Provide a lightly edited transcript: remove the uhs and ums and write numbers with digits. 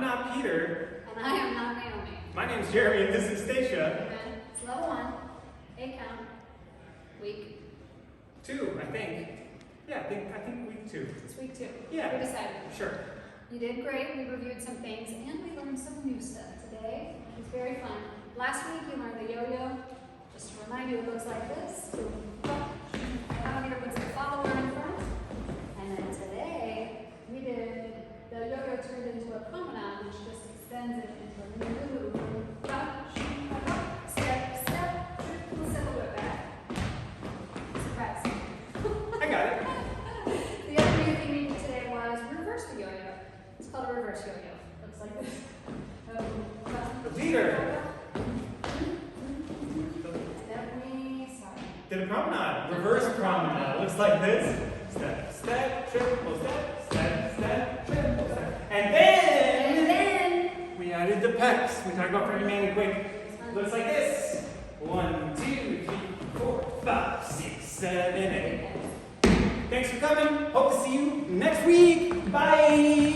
not Peter. And I am not Naomi. My name's Jeremy, and this is Stacia. Okay. It's level 1. 8 count. Week. 2, I think. Yeah, I think week 2. It's week 2. Yeah. We decided. Sure. You did great. We reviewed some things, and we learned some new stuff today. It was very fun. Last week you learned the yo-yo. Just to remind you, it looks like this. Alligator puts the follower in front. And then today, we did the yo-yo turned into a promenade, which just extends it into a new move. Step, step, triple, step a little bit back. Surprise. I got it. The other new thing we did today was reverse the yo-yo. It's called a reverse yo-yo. Looks like this. Peter. Sorry. Did a promenade. Reverse promenade. Looks like this. Step, step, triple step, step, step, triple step. And then we added the pecs. We talked about very mainly quick. Looks like this. 1, 2, 3, 4, 5, 6, 7, 8. Thanks for coming. Hope to see you next week. Bye.